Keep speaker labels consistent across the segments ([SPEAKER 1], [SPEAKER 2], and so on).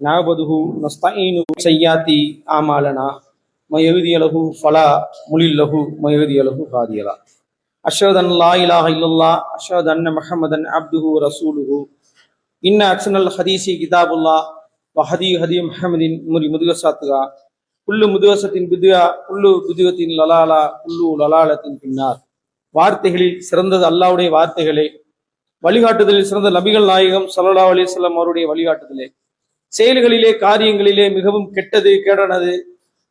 [SPEAKER 1] நஅபுதுஹு நஸ்தஈனுஹு சய்யாத்தி ஆமாலனா மயஹ்தி லஹு ஃபலா முலில் லஹு மயஹ்தி லஹு ஹாதியலா அஷ்ஹது அன் லா இலாஹா இல்லல்லாஹ் அஷ்ஹது அன்ன முஹம்மதன் அப்துஹு வ ரசூலுஹு இன்ன அஹ்ஸனல் ஹதீஸி கிதாபுல்லாஹ் வ ஹதி முஹம்மதின் முதுவசாத்துகா குல்லு முதுவசத்தின் பிதுஆ குல்லு பிதுவத்தின் லலாலா குல்லு லலாலத்தின் பின்னார். வார்த்தைகளில் சிறந்தது அல்லாஹ்வுடைய வார்த்தைகளே, வழிகாட்டுதலில் சிறந்த நபிகள் நாயகம் ஸல்லல்லாஹு அலைஹி வஸல்லம் அவருடைய வழிகாட்டுதலே, செயல்களிலே காரியங்களிலே மிகவும் கெட்டது கேடானது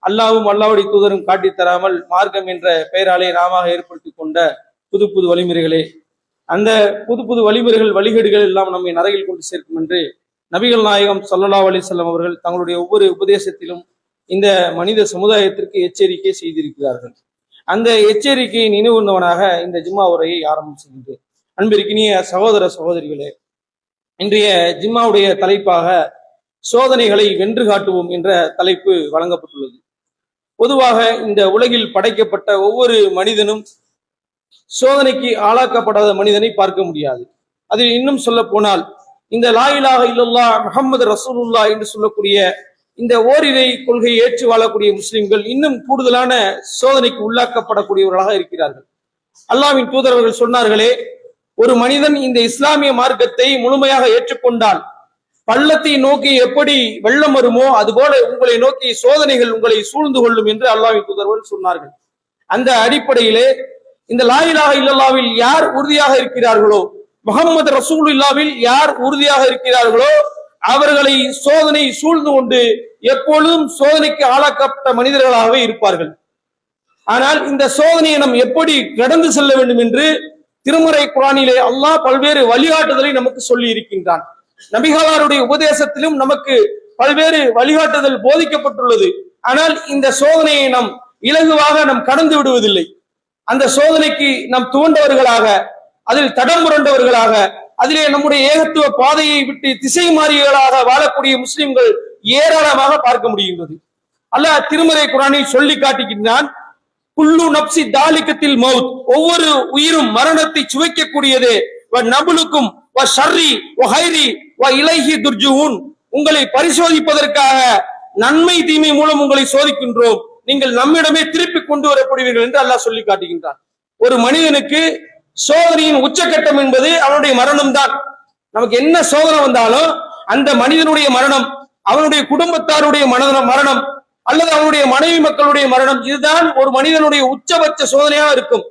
[SPEAKER 1] அல்லாஹ்வும் அல்லாஹ்வுடைய தூதரும் காட்டித் தராமல் மார்க்கம் என்ற பெயராலே நாம ஏற்படுத்தி கொண்ட புது புது வழிமுறைகளே, அந்த புது புது வழிமுறைகள் வழிகேடுகள் எல்லாம் நம்மை நரகில் கொண்டு சேர்க்கும் என்று நபிகள் நாயகம் ஸல்லல்லாஹு அலைஹி வஸல்லம் அவர்கள் தங்களுடைய ஒவ்வொரு உபதேசத்திலும் இந்த மனித சமுதாயத்திற்கு எச்சரிக்கை செய்திருக்கிறார்கள். அந்த எச்சரிக்கையை நினைவுந்தவனாக இந்த ஜும்மா உரையை ஆரம்பம் செய்கின்றேன். அன்பிற்கினிய சகோதர சகோதரிகளே, இன்றைய ஜும்மாவுடைய தலைப்பாக சோதனைகளை வென்று காட்டுவோம் என்ற தலைப்பு வழங்கப்பட்டுள்ளது. பொதுவாக இந்த உலகில் படைக்கப்பட்ட ஒவ்வொரு மனிதனும் சோதனைக்கு ஆளாக்கப்படாத மனிதனை பார்க்க முடியாது. அதில் இன்னும் சொல்ல போனால் இந்த லா இலாஹா இல்லல்லாஹ் முஹம்மது ரசூலுல்லாஹ் என்று சொல்லக்கூடிய இந்த ஓரிரை கொள்கையை ஏற்று வாழக்கூடிய முஸ்லிம்கள் இன்னும் கூடுதலான சோதனைக்கு உள்ளாக்கப்படக்கூடியவர்களாக இருக்கிறார்கள். அல்லாஹ்வின் தூதரவர்கள் சொன்னார்களே, ஒரு மனிதன் இந்த இஸ்லாமிய மார்க்கத்தை முழுமையாக ஏற்றுக்கொண்டால் பள்ளத்தை நோக்கி எப்படி வெள்ளம் வருமோ அதுபோல உங்களை நோக்கி சோதனைகள் உங்களை சூழ்ந்து கொள்ளும் என்று அல்லாஹ்வின் தூதரவர்கள் சொன்னார்கள். அந்த அடிப்படையிலே இந்த லா இலாஹா இல்லல்லாஹ்வில் யார் உறுதியாக இருக்கிறார்களோ, முஹம்மது ரசூலுல்லாஹ்வில் யார் உறுதியாக இருக்கிறார்களோ அவர்களை சோதனை சூழ்ந்து கொண்டு எப்பொழுதும் சோதனைக்கு ஆளாக்கப்பட்ட மனிதர்களாகவே இருப்பார்கள். ஆனால் இந்த சோதனையை நாம் எப்படி கடந்து செல்ல வேண்டும் என்று திருமறை குர்ஆனிலே அல்லாஹ் பல்வேறு வழிகாட்டுதலை நமக்கு சொல்லி இருக்கின்றான். நபிகளாருடைய உபதேசத்திலும் நமக்கு பல்வேறு வழிகாட்டுதல் போதிக்கப்பட்டுள்ளது. ஆனால் இந்த சோதனையை நாம் இலகுவாக நாம் கடந்து விடுவதில்லை. அந்த சோதனைக்கு நாம் துவண்டவர்களாக, அதில் தடம் புரண்டவர்களாக, அதிலே நம்முடைய ஏகத்துவ பாதையை விட்டு திசை மாறியவர்களாக வாழக்கூடிய முஸ்லிம்கள் ஏராளமாக பார்க்க முடிகின்றது. அல்லாஹ் திருமறை குர்ஆனில் சொல்லி காட்டுகின்றான், குல்லு நப்சி தாலிகத்தில் மௌத், ஒவ்வொரு உயிரும் மரணத்தை சுவைக்கக்கூடியதே, வ நபுலுக்கும் வ ஷர்ரி வ ஹைரி வ இலைஹி துர்ஜூன், உங்களை பரிசோதிப்பதற்காக நன்மை தீமை மூலம் உங்களை சோதிக்கின்றோம், நீங்கள் நம்மிடமே திருப்பி கொண்டு வரப்படுவீர்கள் என்று அல்லாஹ் சொல்லி காட்டுகின்றான். ஒரு மனிதனுக்கு சோதனையின் உச்சகட்டம் என்பது அவனுடைய மரணம் தான். நமக்கு என்ன சோதனை வந்தாலும் அந்த மனிதனுடைய மரணம், அவனுடைய குடும்பத்தாருடைய மரணம் அல்லது அவனுடைய மனைவி மக்களுடைய மரணம், இதுதான் ஒரு மனிதனுடைய உச்சபட்ச சோதனையாக இருக்கும்.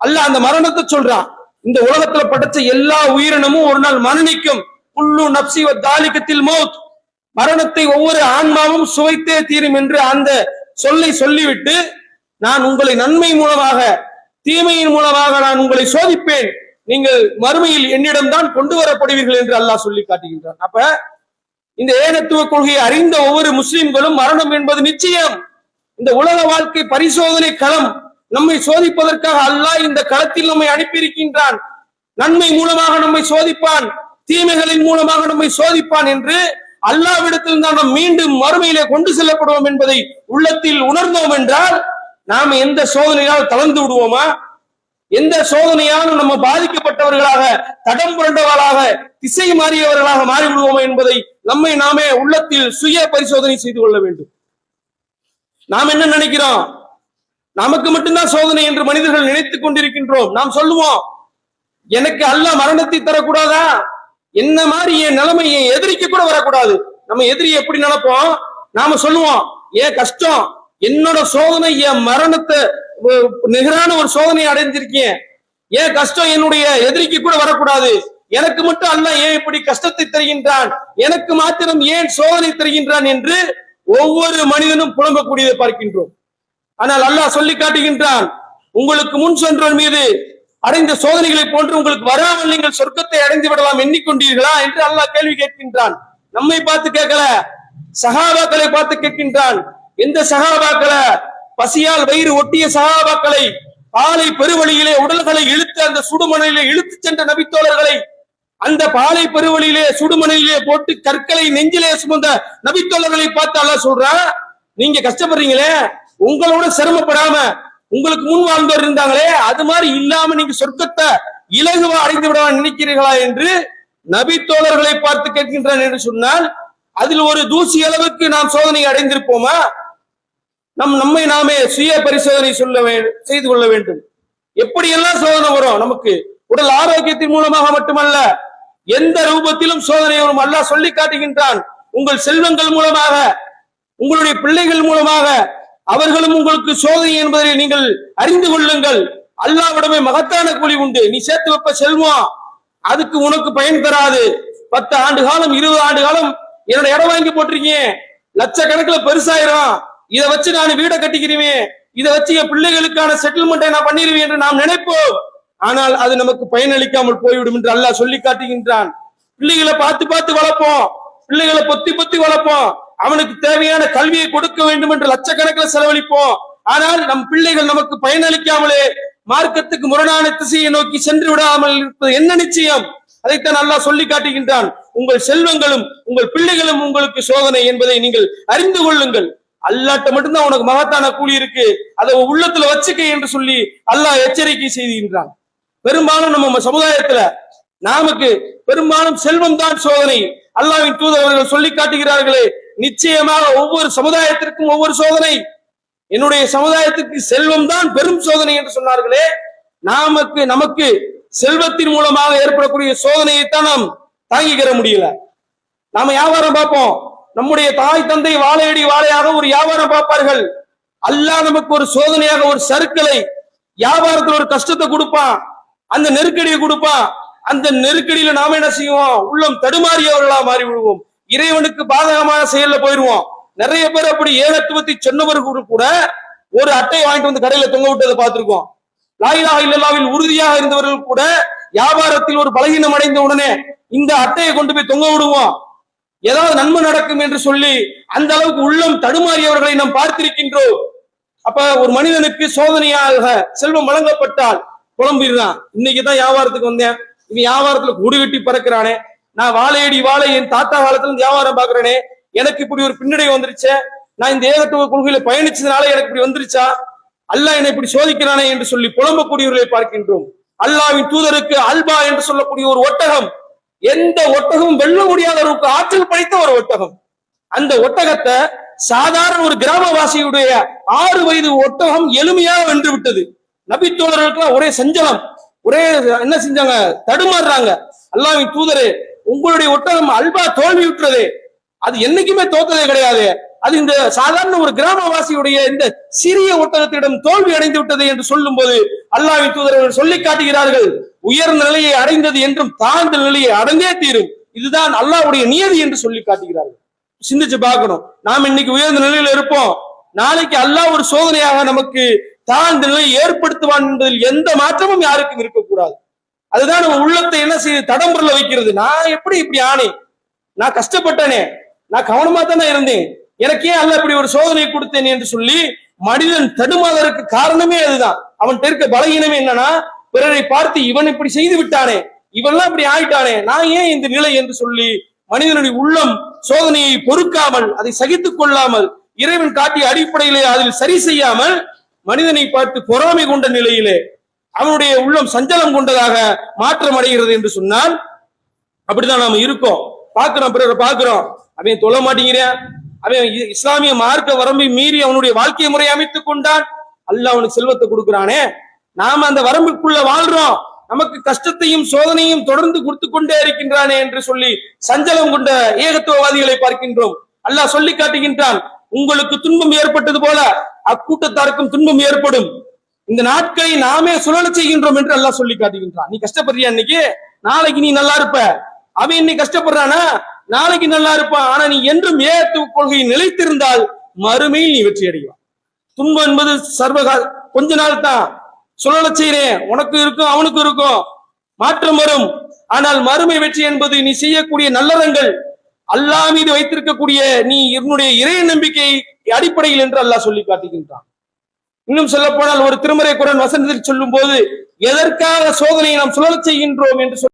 [SPEAKER 1] அல்லாஹ் அந்த மரணத்தை சொல்றான். இந்த உலகத்துல படைச்ச எல்லா உயிரினமும் ஒரு நாள் மரணிக்கும். குல்லு நப்சி வ தாலிகத்தில் மௌத், மரணத்தை ஒவ்வொரு ஆன்மாவும் சுவைத்தே தீரும் என்று அந்த சொல்லை சொல்லிவிட்டு, நான் உங்களை நன்மை மூலமாக தீமையின் மூலமாக நான் உங்களை சோதிப்பேன், நீங்கள் மறுமையில் என்னிடம்தான் கொண்டு வரப்படுவீர்கள் என்று அல்லாஹ் சொல்லி காட்டுகின்றான். அப்ப இந்த ஏகத்துவ கொள்கையை அறிந்த ஒவ்வொரு முஸ்லிம்களும் மரணம் என்பது நிச்சயம். இந்த உலக வாழ்க்கை பரிசோதனை களம், நம்மை சோதிப்பதற்காக அல்லாஹ் இந்த களத்தில் நம்மை அனுப்பியிருக்கின்றான். நன்மை மூலமாக நம்மை சோதிப்பான், தீமைகளின் மூலமாக நம்மை சோதிப்பான் என்று அல்லாஹ்விடத்தில் தான் நாம் மீண்டும் மறுமையிலே கொண்டு செல்லப்படுவோம் என்பதை உள்ளத்தில் உணர்ந்தோம் என்றால் நாம் எந்த சோதனையால் தளர்ந்து விடுவோமா? எந்த சோதனையாலும் நம்ம பாதிக்கப்பட்டவர்களாக, தடம் புரண்டவர்களாக, திசை மாறியவர்களாக மாறிவிடுவோமா என்பதை நம்மை நாமே உள்ளத்தில் சுய பரிசோதனை செய்து கொள்ள வேண்டும். நாம் என்ன நினைக்கிறோம்? நமக்கு மட்டும்தான் சோதனை என்று மனிதர்கள் நினைத்துக் கொண்டிருக்கின்றோம். நாம் சொல்லுவோம், எனக்கு அல்லாஹ் மரணத்தை தரக்கூடாதா? என்ன மாதிரி என் நிலைமை என் எதிரிக்கு கூட வரக்கூடாது. நம்ம எதிரி எப்படி நினைப்போம்? நாம சொல்லுவோம், ஏன் கஷ்டம், என்னோட சோதனை என் மரணத்தை நிகரான ஒரு சோதனையை அடைஞ்சிருக்கேன், ஏன் கஷ்டம் என்னுடைய எதிரிக்கு கூட வரக்கூடாது, எனக்கு மட்டும் அல்லாஹ் ஏன் இப்படி கஷ்டத்தை தருகின்றான், எனக்கு மாத்திரம் ஏன் சோதனை தருகின்றான் என்று ஒவ்வொரு மனிதனும் புலம்பக்கூடியதை பார்க்கின்றோம். ஆனால் அல்லாஹ் சொல்லி காட்டுகின்றான், உங்களுக்கு முன் சென்றோர் மீது அடைந்த சோதனைகளை போன்று உங்களுக்கு வராமல் நீங்கள் சொர்க்கத்தை அடைந்து விடலாம் எண்ணிக்கொண்டீர்களா என்று அல்லாஹ் கேள்வி கேட்கின்றான். நம்மை பார்த்து கேட்கல, சஹாபாக்களை பார்த்து கேட்கின்றான். எந்த சஹாபாக்களை? பசியால் வயிறு ஒட்டிய சஹாபாக்களை, பாலை பெருவழியிலே உடல்களை இழுத்து அந்த சுடுமணலிலே இழுத்து சென்ற நபித்தோழர்களை, அந்த பாலை பெருவழியிலே சுடுமணலிலே போட்டு கற்களை நெஞ்சிலே சுமந்த நபித்தோழர்களை பார்த்து அல்லாஹ் சொல்றான், நீங்க கஷ்டப்படுறீங்களே, உங்களோட சிரமப்படாம உங்களுக்கு முன் வாழ்ந்தோர் இருந்தாங்களே அது மாதிரி இல்லாம நீங்க சொர்க்கத்தை இலகுவா அடைந்து விட நினைக்கிறீர்களா என்று நபி தோழர்களை பார்த்து கேட்கின்றான் என்று சொன்னால், அதில் ஒரு தூசி அளவுக்கு நாம் சோதனை அடைந்திருப்போமா? நம்மை நாமே சுய பரிசோதனை செய்து கொள்ள வேண்டும். எப்படியெல்லாம் சோதனை வரும் நமக்கு? உடல் ஆரோக்கியத்தின் மூலமாக மட்டுமல்ல, எந்த ரூபத்திலும் சோதனை வரும். அல்லாஹ் சொல்லி காட்டுகின்றான், உங்கள் செல்வங்கள் மூலமாக, உங்களுடைய பிள்ளைகள் மூலமாக அவர்களும் உங்களுக்கு சோதனை என்பதை நீங்கள் அறிந்து கொள்ளுங்கள். அல்லாஹ்விடமே மகத்தான கூலி உண்டு. நீ சேர்த்து வைப்ப செல்வம் அதுக்கு உனக்கு பயன் தராது. 10 ஆண்டு காலம் 20 ஆண்டு காலம் என்னோட இடம் வாங்கி போட்டிருக்கீங்க, லட்சக்கணக்கில் பெருசாயிரும், இதை வச்சு நான் வீடை கட்டிக்கிறேன், இதை வச்சு என் பிள்ளைகளுக்கான செட்டில்மெண்ட்டை நான் பண்ணிடுவேன் என்று நாம் நினைப்போம். ஆனால் அது நமக்கு பயனளிக்காமல் போய்விடும் என்று அல்லாஹ் சொல்லி காட்டுகின்றான். பிள்ளைகளை பார்த்து பார்த்து வளர்ப்போம், பிள்ளைகளை பொத்தி பொத்தி வளர்ப்போம், அவனுக்கு தேவையான கல்வியை கொடுக்க வேண்டும் என்று லட்சக்கணக்கில் செலவழிப்போம். ஆனால் நம் பிள்ளைகள் நமக்கு பயனளிக்காமலே மார்க்கத்துக்கு முரணான திசையை நோக்கி சென்று விடாமல் இருப்பது என்ன நிச்சயம்? அதைத்தான் அல்லாஹ் சொல்லி காட்டுகின்றான், உங்கள் செல்வங்களும் உங்கள் பிள்ளைகளும் உங்களுக்கு சோதனை என்பதை நீங்கள் அறிந்து கொள்ளுங்கள். அல்லாட்ட மட்டும்தான் உனக்கு மகத்தான கூலி இருக்கு, அதை உள்ளத்துல வச்சுக்க என்று சொல்லி அல்லாஹ் எச்சரிக்கை செய்கின்றான். பெரும்பாலும் நம்ம சமுதாயத்துல நமக்கு பெரும்பாலும் செல்வம் தான் சோதனை. அல்லாஹ்வின் தூதர் அவர்கள் சொல்லி காட்டுகிறார்களே, நிச்சயமாக ஒவ்வொரு சமுதாயத்திற்கும் ஒவ்வொரு சோதனை. என்னுடைய சமுதாயத்திற்கு செல்வம் தான் பெரும் சோதனை என்று சொன்னார்களே, நமக்கு செல்வத்தின் மூலமாக ஏற்படக்கூடிய சோதனையைத்தான் நாம் தாங்கிக்கிற முடியல. நாம வியாபாரம் பார்ப்போம், நம்முடைய தாய் தந்தை வாழையடி வாழையாக ஒரு வியாபாரம் பார்ப்பார்கள். அல்லாஹ் நமக்கு ஒரு சோதனையாக ஒரு சறுக்கலை, வியாபாரத்தில் ஒரு கஷ்டத்தை கொடுப்பான், அந்த நெருக்கடியை கொடுப்பான். அந்த நெருக்கடியில நாம என்ன செய்வோம்? உள்ளம் தடுமாறியவர்களா மாறி விடுவோம், இறைவனுக்கு பாதகமான செயல்ல போயிடுவோம். நிறைய பேர் அப்படி ஏகத்துவத்தை சொன்னவர்கள் கூட ஒரு அட்டையை வாங்கிட்டு வந்து கடையில தொங்க விட்டதை பார்த்திருக்கோம். லா இலாஹ இல்லல்லாஹ்வில் உறுதியாக இருந்தவர்கள் கூட வியாபாரத்தில் ஒரு பலகீனம் அடைந்த உடனே இந்த அட்டையை கொண்டு போய் தொங்க விடுவோம், ஏதாவது நன்மை நடக்கும் என்று சொல்லி. அந்த அளவுக்கு உள்ளம் தடுமாறியவர்களை நாம் பார்த்திருக்கின்றோம். அப்ப ஒரு மனிதனுக்கு சோதனையாக செல்வம் வழங்கப்பட்டால் புலம்பிடுறான், இன்னைக்குதான் வியாபாரத்துக்கு வந்தேன், இவன் வியாபாரத்துல கூடு கட்டி பறக்கிறானே, நான் வாழையடி வாழை என் தாத்தா காலத்துல வியாபாரம் பாக்குறேனே, எனக்கு இப்படி ஒரு பின்னடைவு வந்துருச்சே, நான் இந்த ஏகத்துவ கொள்கையில பயணிச்சதுனால எனக்கு இப்படி வந்துருச்சா, அல்லாஹ் என்னை இப்படி சோதிக்கிறானே என்று சொல்லி புலம்பக்கூடியவர்களை பார்க்கின்றோம். அல்லாஹ்வின் தூதருக்கு அல்பா என்று சொல்லக்கூடிய ஒரு ஒட்டகம், எந்த ஒட்டகமும் வெல்ல முடியாத அளவுக்கு ஆற்றல் படைத்த ஒரு ஒட்டகம். அந்த ஒட்டகத்தை சாதாரண ஒரு கிராமவாசியுடைய 6 வயது ஒட்டகம் எளிமையாக வென்று விட்டது. நபி தோழர்களுக்கு ஒரே சஞ்சலம், ஒரே என்ன செஞ்சாங்க, தடுமாறுறாங்க. அல்லாஹ்வின் தூதரே, உங்களுடைய ஒட்டகம் அல்பா தோல்வியுற்றதே, அது என்னைக்குமே தோத்ததே கிடையாது, அது இந்த சாதாரண ஒரு கிராமவாசியுடைய இந்த சிறிய ஒட்டகத்திடம் தோல்வி அடைந்து விட்டது என்று சொல்லும் போது அல்லாஹ்வின் தூதர்கள் சொல்லி காட்டுகிறார்கள், உயர்ந்த நிலையை அடைந்தது என்றும் தாழ்ந்த நிலையை அடைந்தே தீரும், இதுதான் அல்லாஹ்வுடைய நியதி என்று சொல்லி காட்டுகிறார்கள். சிந்திச்சு பார்க்கணும், நாம் இன்னைக்கு உயர்ந்த நிலையில இருப்போம், நாளைக்கு அல்லாஹ் ஒரு சோதனையாக நமக்கு தாழ்ந்த நிலையை ஏற்படுத்துவான் என்பதில் எந்த மாற்றமும் யாருக்கும் இருக்கக்கூடாது. அதுதான் நம்ம உள்ளத்தை என்ன செய்ய தடம்புரல வைக்கிறது. நான் எப்படி இப்படி ஆனேன், நான் கஷ்டப்பட்டனே, நான் கவனமா தானே இருந்தேன், எனக்கே அல்லாஹ் இப்படி ஒரு சோதனை கொடுத்தேன் என்று சொல்லி மனிதன் தடுமாதற்கு காரணமே அதுதான். அவன் இருக்க பலகீனமே என்னன்னா, பிறரை பார்த்து இவன் இப்படி செய்து விட்டானே, இவன்லாம் இப்படி ஆயிட்டானே, நான் ஏன் இந்த நிலை என்று சொல்லி மனிதனுடைய உள்ளம் சோதனையை பொறுக்காமல், அதை சகித்துக் கொள்ளாமல், இறைவன் காட்டிய அடிப்படையிலே அதில் சரி செய்யாமல் மனிதனை பார்த்து பொறாமை கொண்ட நிலையிலே அவனுடைய உள்ளம் சஞ்சலம் கொண்டதாக மாற்றம் அடைகிறது என்று சொன்னால் அப்படிதான் நாம இருக்கோம். பார்க்கிறோம், பிறரை பார்க்கிறோம், அவன் தொழ மாட்டேங்கிறான், அவன் இஸ்லாமிய மார்க்க வரம்பை மீறி அவனுடைய வாழ்க்கை முறையை அமைத்துக் கொண்டான், அல்லாஹ் அவனுக்கு செல்வத்தை கொடுக்கிறானே, நாம அந்த வரம்புக்குள்ள வாழ்றோம், நமக்கு கஷ்டத்தையும் சோதனையும் தொடர்ந்து கொடுத்து கொண்டே இருக்கின்றானே என்று சொல்லி சஞ்சலம் கொண்ட ஏகத்துவவாதிகளை பார்க்கின்றோம். அல்லாஹ் சொல்லி காட்டுகின்றான், உங்களுக்கு துன்பம் ஏற்பட்டது போல அக்கூட்டத்தாருக்கும் துன்பம் ஏற்படும், இந்த நாட்களை நாமே சுழல செய்கின்றோம் என்று அல்லாஹ் சொல்லி காட்டுகின்றான். நீ கஷ்டப்படுறியா இன்னைக்கு, நாளைக்கு நீ நல்லா இருப்ப, அவன் இன்னைக்கு கஷ்டப்படுறானா நாளைக்கு நல்லா இருப்பான். ஆனா நீ என்றும் ஏகத்துவ கொள்கையை நிலைத்திருந்தால் மறுமையில் நீ வெற்றி அடைவான். துன்பம் என்பது சர்வகால கொஞ்ச நாள் தான், சுழல செய்றேன், உனக்கு இருக்கும் அவனுக்கு இருக்கும், மாற்றம் வரும். ஆனால் மறுமை வெற்றி என்பது நீ செய்யக்கூடிய நல்லறங்கள், அல்லாஹ் மீது வைத்திருக்கக்கூடிய நீ என்னுடைய இறை நம்பிக்கை அடிப்படையில் என்று அல்லாஹ் சொல்லி காட்டுகின்றான். இன்னும் சொல்ல போனால் ஒரு திருமறை குர்ஆன் வசனத்தில் சொல்லும் போது எதற்காக சோதனையை நாம் சுழல செய்கின்றோம் என்று